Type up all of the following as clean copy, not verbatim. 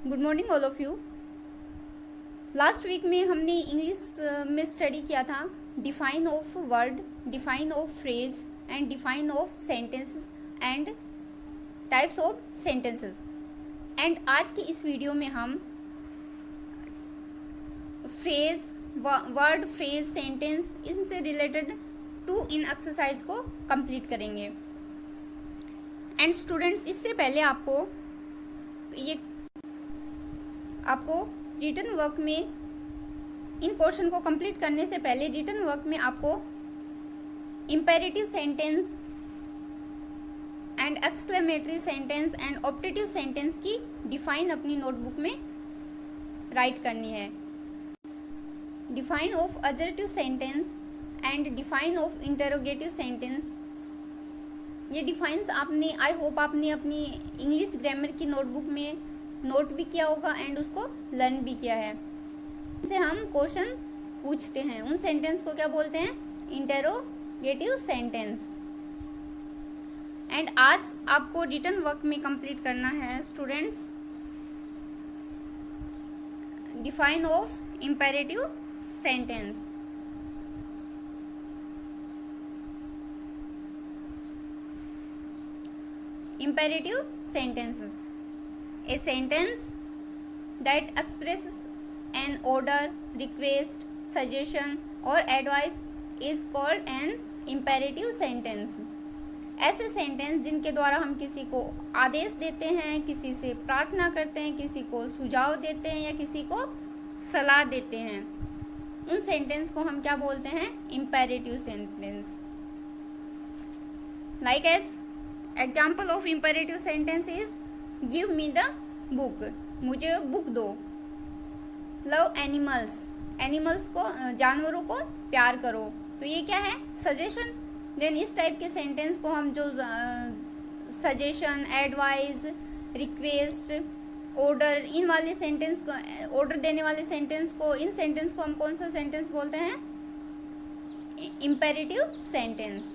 Good morning all of you. Last week में हमने English में स्टडी किया था define of word, define of phrase and define of sentences and types of sentences. And आज की इस वीडियो में हम फ्रेज, वर्ड, फ्रेज, सेंटेंस इनसे रिलेटेड टू इन एक्सरसाइज को कंप्लीट करेंगे। एंड स्टूडेंट्स, इससे पहले आपको रिटन वर्क में इन पोर्शन को कंप्लीट करने से पहले रिटन वर्क में आपको imperative sentence and exclamatory sentence and optative sentence की डिफाइन अपनी नोटबुक में राइट करनी है। Define of assertive sentence and define of interrogative sentence, ये डिफाइंस आपने, आई होप आपने अपनी इंग्लिश ग्रामर की नोटबुक में नोट भी किया होगा एंड उसको लर्न भी किया है। इनसे हम क्वेश्चन पूछते हैं, उन सेंटेंस को क्या बोलते हैं? Interrogative sentence. एंड आज आपको रिटन वर्क में कंप्लीट करना है students define of imperative sentence. Imperative sentences: a sentence that expresses an order, request, suggestion or advice is called an imperative sentence. ऐसे सेंटेंस जिनके द्वारा हम किसी को आदेश देते हैं, किसी से प्रार्थना करते हैं, किसी को सुझाव देते हैं या किसी को सलाह देते हैं, उन सेंटेंस को हम क्या बोलते हैं? Imperative sentence. Like as example of imperative sentence is give me the book, मुझे बुक दो। लव एनिमल्स, एनिमल्स को, जानवरों को प्यार करो, तो ये क्या है? सजेशन। देन इस टाइप के सेंटेंस को हम जो सजेशन, एडवाइस, रिक्वेस्ट, ऑर्डर, इन वाले सेंटेंस को, ऑर्डर देने वाले सेंटेंस को, इन सेंटेंस को हम कौन सा सेंटेंस बोलते हैं? Imperative sentence.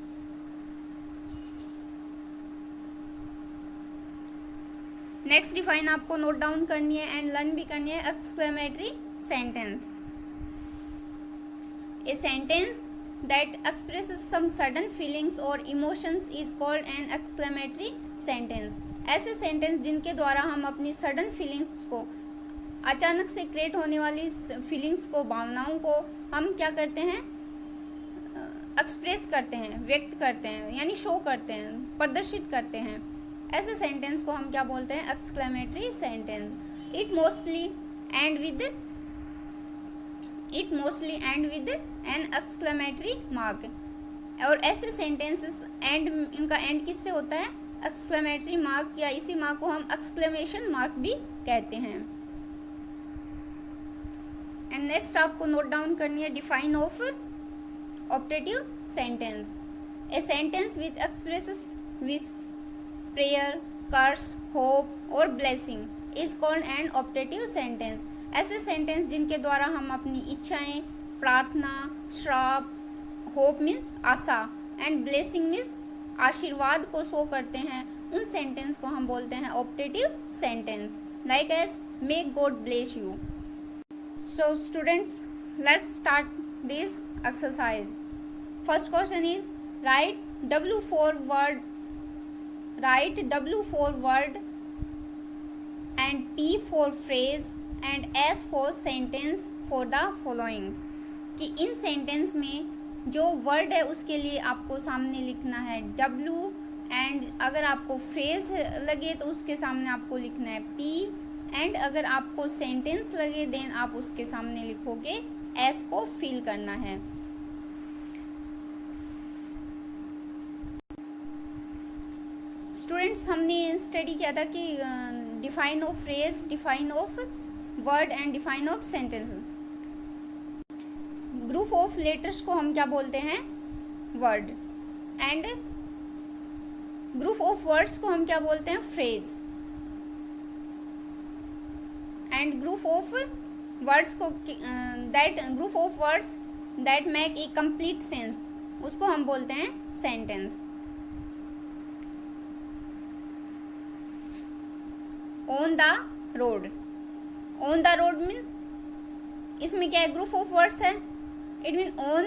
नेक्स्ट डिफाइन आपको नोट डाउन करनी है एंड लर्न भी करनी है, exclamatory sentence. A sentence that expresses some sudden feelings और emotions is called an exclamatory sentence. ऐसे सेंटेंस जिनके द्वारा हम अपनी सडन फीलिंग्स को, अचानक से क्रिएट होने वाली फीलिंग्स को, भावनाओं को हम क्या करते हैं? एक्सप्रेस करते हैं, व्यक्त करते हैं, यानी शो करते हैं, प्रदर्शित करते हैं। ऐसे सेंटेंस को हम क्या बोलते हैं? Exclamatory sentence. It mostly end with an exclamatory mark. और ऐसे सेंटेंसेस एंड, इनका एंड किससे होता है? एक्सक्लेमेटरी मार्क, या इसी मार्क को हम एक्सक्लेमेशन मार्क भी कहते हैं। एंड नेक्स्ट आपको नोट डाउन करनी है define of optative sentence. A sentence which expresses wish, prayer, curse, hope और blessing is called an optative sentence. ऐसे सेंटेंस जिनके द्वारा हम अपनी इच्छाएं, प्रार्थना, श्राप, होप मीन्स आशा एंड ब्लेसिंग मीन्स आशीर्वाद को शो करते हैं, उन सेंटेंस को हम बोलते हैं optative sentence. Like as may God bless you. So students, let's start this exercise. First question is write W for word and P for phrase and S for sentence for the followings। कि इन sentence में जो word है उसके लिए आपको सामने लिखना है W, एंड अगर आपको फ्रेज लगे तो उसके सामने आपको लिखना है P, एंड अगर आपको सेंटेंस लगे देन आप उसके सामने लिखोगे S को फिल करना है। स्टूडेंट्स, हमने स्टडी किया था कि define of phrase, define of word and define of sentence. Group of letters को हम क्या बोलते हैं? Word. And group of words को हम क्या बोलते हैं? Phrase. And group of words को group of words that make a complete sense, उसको हम बोलते हैं sentence. On the road, on the road means इसमें क्या है, ग्रुप ऑफ वर्ड्स है, it mean on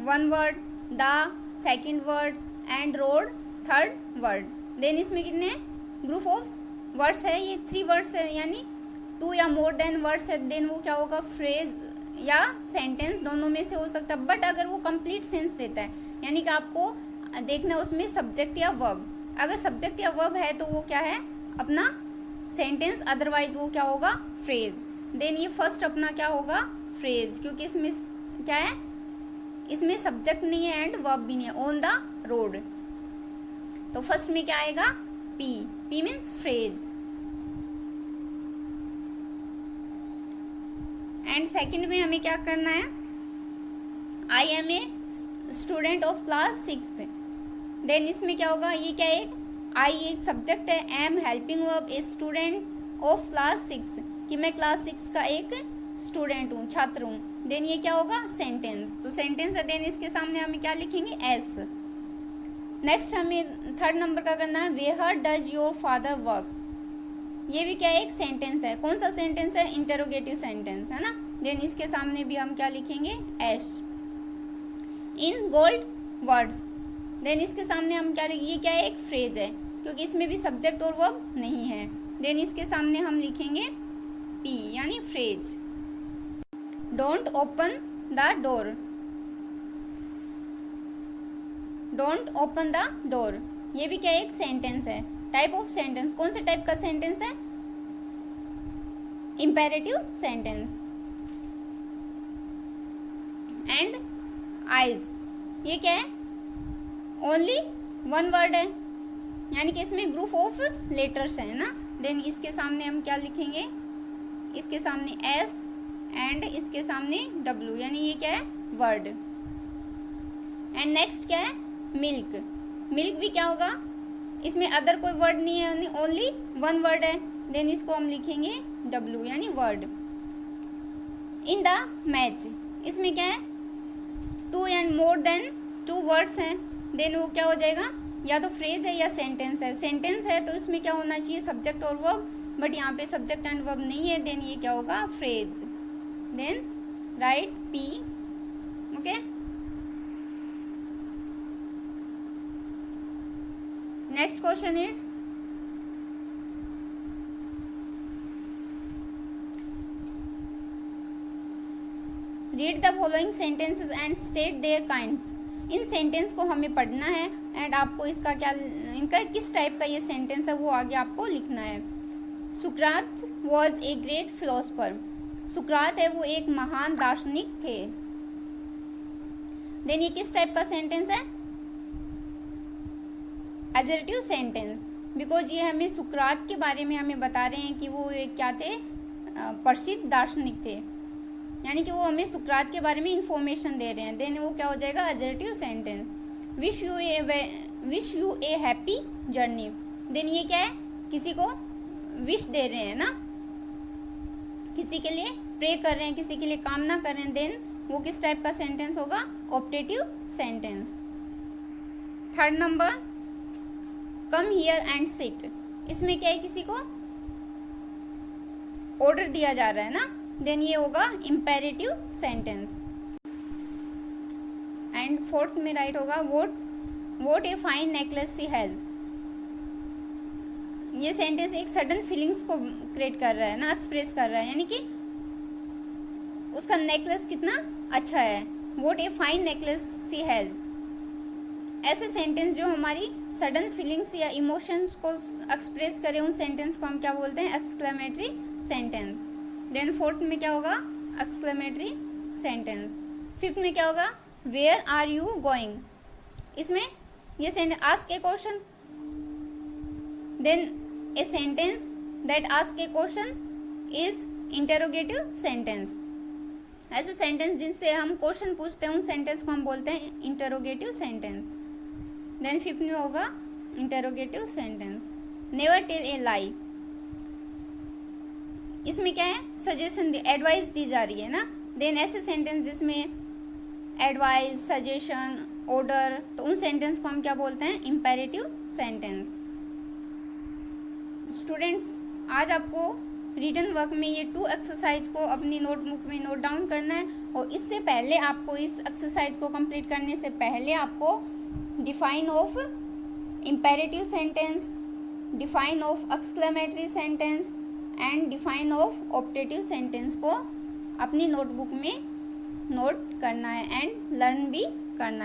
one word, the second word and road third word. Then इसमें कितने ग्रुप ऑफ वर्ड्स है, ये 3 वर्ड्स है, यानी 2 या मोर देन वर्ड्स है। देन वो क्या होगा, फ्रेज या सेंटेंस, दोनों में से हो सकता है। बट अगर वो कंप्लीट सेंस देता है, यानी कि आपको देखना है उसमें सब्जेक्ट या वर्ब। अगर सब्जेक्ट या वर्ब है तो वो क्या है, अपना सेंटेंस, अदरवाइज वो क्या होगा, फ्रेज। देन ये फर्स्ट अपना क्या होगा, फ्रेज, क्योंकि इसमें क्या है, इसमें सब्जेक्ट नहीं है एंड वर्ब भी नहीं है, ऑन द रोड। तो फर्स्ट में क्या आएगा, P, P means phrase. And second में हमें क्या करना है, I am a student of class 6। Then इसमें क्या होगा, ये क्या है, एक आई एक सब्जेक्ट है, am helping verb, A student of class 6, कि मैं क्लास 6 का एक स्टूडेंट हूँ, छात्र हूँ। देन ये क्या होगा, सेंटेंस। तो सेंटेंस है, देन इसके सामने हम क्या लिखेंगे, एस। नेक्स्ट हमें थर्ड नंबर का करना है, where does your father work. ये भी क्या है, एक सेंटेंस है। कौन सा सेंटेंस है, इंटरोगेटिव सेंटेंस है ना। देन इसके सामने भी हम क्या लिखेंगे, S. In gold words, then इसके सामने हम क्या लिखेंगे, ये क्या है, एक फ्रेज है, क्योंकि इसमें भी सब्जेक्ट और वर्ब नहीं है। देन इसके सामने हम लिखेंगे पी, यानी phrase. Don't open the door, don't open the door, ये भी क्या है, एक सेंटेंस है। टाइप ऑफ सेंटेंस, कौन से टाइप का सेंटेंस है, इंपेरेटिव सेंटेंस। एंड आइज, ये क्या है, ओनली वन वर्ड है, यानी कि इसमें ग्रुप ऑफ लेटर्स है ना। देन इसके सामने हम क्या लिखेंगे, इसके सामने एस एंड इसके सामने डब्ल्यू, यानी ये क्या है, वर्ड। एंड नेक्स्ट क्या है, मिल्क, मिल्क भी क्या होगा, इसमें अदर कोई वर्ड नहीं है, यानी ओनली वन वर्ड है। देन इसको हम लिखेंगे डब्ल्यू, यानी वर्ड। इन द मैच, इसमें क्या है, 2 एंड मोर देन 2 वर्ड्स हैं। देन वो क्या हो जाएगा, या तो फ्रेज है या सेंटेंस है। सेंटेंस है तो इसमें क्या होना चाहिए, सब्जेक्ट और वर्ब, बट यहाँ पे सब्जेक्ट एंड वर्ब नहीं है। देन ये क्या होगा, phrase. Then write P, okay. Next question is, read the following sentences and state their kinds. इन सेंटेंस को हमें पढ़ना है एंड आपको इसका क्या, इनका किस टाइप का ये सेंटेंस है वो आगे आपको लिखना है। सुकरात वॉज ए ग्रेट फिलोसफर, सुकरात है वो एक महान दार्शनिक थे। देन ये किस टाइप का सेंटेंस है, एडजेक्टिव सेंटेंस, बिकॉज ये हमें सुकरात के बारे में हमें बता रहे हैं कि वो क्या थे, प्रसिद्ध दार्शनिक थे, यानी कि वो हमें सुकरात के बारे में इंफॉर्मेशन दे रहे हैं। देन वो क्या हो जाएगा, adjective sentence. Wish you a happy journey, then ये क्या है, किसी को विश दे रहे हैं ना, किसी के लिए प्रे कर रहे हैं, किसी के लिए कामना कर रहे हैं। देन वो किस टाइप का सेंटेंस होगा, optative sentence. Third number, come here and sit, इसमें क्या है, किसी को ऑर्डर दिया जा रहा है ना। देन ये होगा इम्पेरेटिव सेंटेंस। एंड फोर्थ में राइट होगा, what a fine necklace she has. ये सेंटेंस एक सडन फीलिंग्स को क्रिएट कर रहा है ना, एक्सप्रेस कर रहा है, यानी कि उसका नेकलेस कितना अच्छा है। What a fine necklace she has, ऐसे सेंटेंस जो हमारी सडन फीलिंग्स या इमोशंस को एक्सप्रेस करें, उन सेंटेंस को हम क्या बोलते हैं, एक्सक्लेमेटरी सेंटेंस। देन फोर्थ में क्या होगा, एक्सक्लेमेटरी सेंटेंस। फिफ्थ में क्या होगा, वेयर आर यू गोइंग, इसमें ये sentence ask a question, then a sentence that ask a question is interrogative sentence. ऐसे सेंटेंस जिनसे हम क्वेश्चन पूछते हैं उन सेंटेंस को हम बोलते हैं इंटरोगेटिव सेंटेंस। देन फिफ्थ में होगा interrogative sentence. Never tell a lie, इसमें क्या है, सजेशन एडवाइस दी जा रही है ना। देन ऐसे सेंटेंस जिसमें एडवाइस, सजेशन, ऑर्डर, तो उन सेंटेंस को हम क्या बोलते हैं, इम्पेरेटिव सेंटेंस। स्टूडेंट्स, आज आपको रिटन वर्क में ये 2 एक्सरसाइज को अपनी नोटबुक में नोट डाउन करना है। और इससे पहले आपको, इस एक्सरसाइज को कंप्लीट करने से पहले आपको define of imperative sentence, define of exclamatory sentence and define of optative sentence को अपनी नोटबुक में नोट करना है एंड लर्न भी करना है।